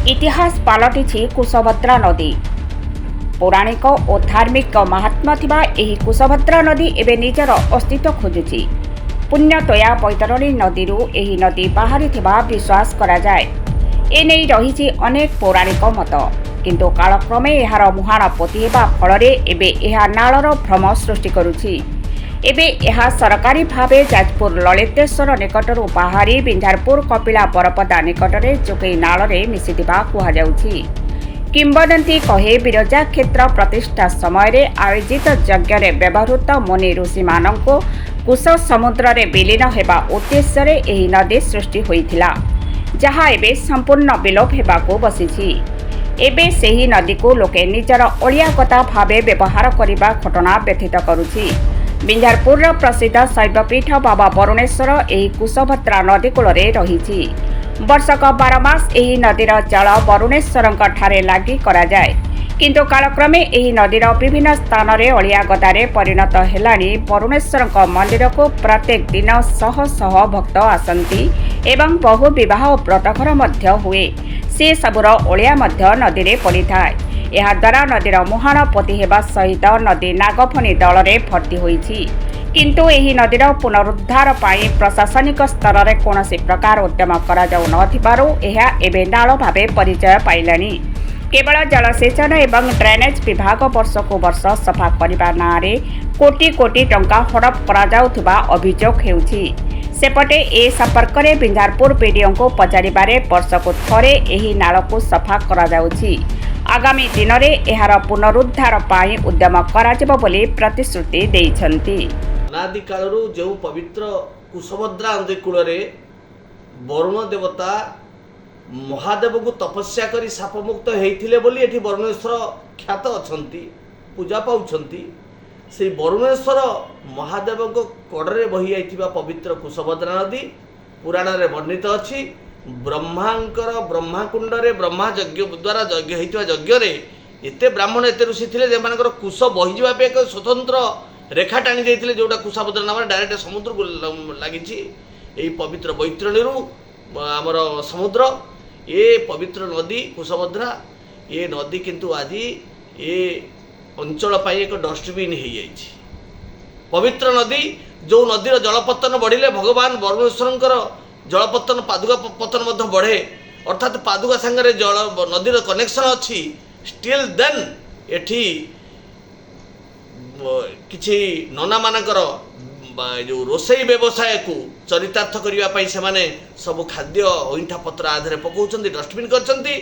इतिहास पलटि कुशभद्रा नदी। पौराणिक और धार्मिक महात्मा थिबा एही कुशभद्रा नदी एवं निजर अस्तित्व खोजुची। पुण्यतोया बैतरणी नदी एही नदी बाहरी थिबा विश्वास करा जाए। एने रही अनेक पौराणिक मत, किंतु कालक्रमे एहार मुहाण पोती हेबा फलरे एबे एहा नाळर भ्रम सृष्टि करुछि। एबे एहा सरकारी भावे जाजपुर ललितेश्वर निकटरू बाहरी बिंझारपुर कपिला बरपदा निकटरे जोगई नाଳରେ मिसिथिबा कुहाଯାଉଛି। किंबदंती कहे बिरजा क्षेत्र प्रतिष्ठा समय आयोजित यज्ञ व्यवहृत मुनि ऋषि मानक कुश समुद्र रे विलीन हेबा उद्देश्य एही नदी सृष्टि होइथिला, जहा एबे संपूर्ण विलोप हेबाकू बसिछि। एबे सेही नदी को लोके निजर अलियागता भावे व्यवहार करने घटना व्यथित करुछि। बिंझारपुर प्रसिद्ध शैवपीठ बाबा वरुणेश्वर एही कुशभद्रा नदी कूल रही। वर्षक 12 मास एही नदीर जल वरुणेश्वर ठारे लागी करा जाए, किंतु कालक्रमे एही नदीर विभिन्न स्थान में अलियागदारे परिणत हेलानी। वरुणेश्वर मंदिर को प्रत्येक दिन शह शह भक्त आसंती एवं बहु विवाह और व्रतघर मध्य हुए। से सबुर अलिया मध्य नदी में पड़ी थाए। यह द्वारा नदीर मुहाण पोती हेबा सहित नदी नागफणी दल में भर्ती होइछि, किंतु एही नदीर पुनरुद्धार पाई प्रशासनिक स्तर में कौन प्रकार उद्यम करा जाउ नथिबारु एहा एबे नाळ भावे परिचय पाइलानी। केवल जलसेचन एवं ड्रेनेज विभाग वर्ष को वर्ष सफा करने नारे कोटी कोटी टंका हड़प करा जाउथबा अभियोग हेउछि। सेपटे ए संपर्क में बिंझारपुर पीडीओ को पचारिबारे वर्ष को थरे एही नाळ को सफा करा जाउछि। आगामी दिन में एहार पुनरुद्धार पाई उद्यम कराजिबो बोली प्रतिश्रुति दैछन्ति। अनादि कालरू जो पवित्र कुशभद्रा नदी कूल वरुण देवता महादेव को तपस्या करी शापमुक्त होइथिले बोली एठी वरुणेश्वर ख्यात अछंती, पूजा पाउछंती। से वरुणेश्वर महादेव को कड़े बही आइथिबा पवित्र कुशभद्रा नदी पुराण रे वर्णित अछि। ब्रह्मांकर ब्रह्माकुंड रे ब्रह्मा यज्ञ द्वारा यज्ञ होइथिबा यज्ञ रे एते ब्राह्मण एते ऋषि थिले जे मानकर कुश बहिजिबा पे एक स्वतंत्र रेखा टाणी देइथिले, जोटा कुशभद्रा नाम डायरेक्ट समुद्र को लागिछि। एई पवित्र बैतरणी आमर समुद्र ए पवित्र नदी कुशभद्रा ए नदी किंतु आज ए अंचल पाई एक डस्टबिन हो जाइछि। पवित्र नदी जो नदीर जलपतन बढ़िले भगवान वरुणेश्वर जलपतन पादुका पतन मध्य बढ़े, अर्थात पादुका सांगे जल नदीर कनेक्शन अच्छी। स्टिल देन एठी किछि नना मानकर जो रोसई व्यवसाय को चरितार्थ करने से सब खाद्य अईठा पत्र आधार पकाउछन्ति, डस्टबिन करछन्ति।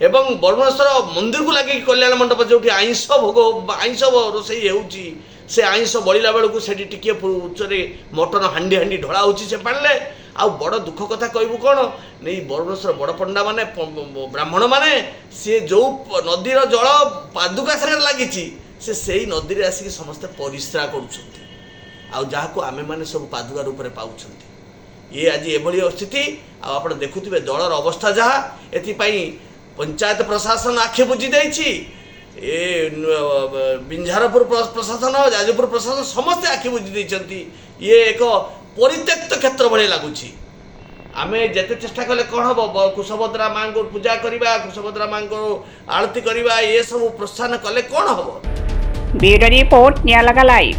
एवं वरुणेश्वर मंदिर को लगे कल्याण मंडप जो आइंष भोग आइंष रोसई होउछि, से आइंष बलिला बेलू से टिके उच्चरे मटन हांडी हांडी ढला होउछि से पाणले। आ बड़ दुख कथा कहबू कौन नहीं, वरुणेश्वर बड़ पंडा माने ब्राह्मण माने सी जो नदीर जल पादुका सागर लगी से सही नदी रे आसिक समस्ते परिश्रा करुछन्ति, आ जहाको आमे माने सब पादुका रूप में पाउछन्ति। ये आज एभली स्थिति आप देखुथिबे जलर अवस्था जहा एथिपाई पंचायत प्रशासन आखे बुझी दैछि। ए बिंझारपुर प्रशासन जाजपुर प्रशासन समस्ते आखि बुझी दैछन्ति। ये एक परित्यक्त क्षेत्र भली लागुछि। आमे जेते चेष्टा कले कौन हम कुशभद्रा मां को पूजा करवा, कुशभद्रा मां को आरती करवा, ये सब प्रोत्साहन कले कौन हम। ब्यूरो रिपोर्ट नियालगा लाइव।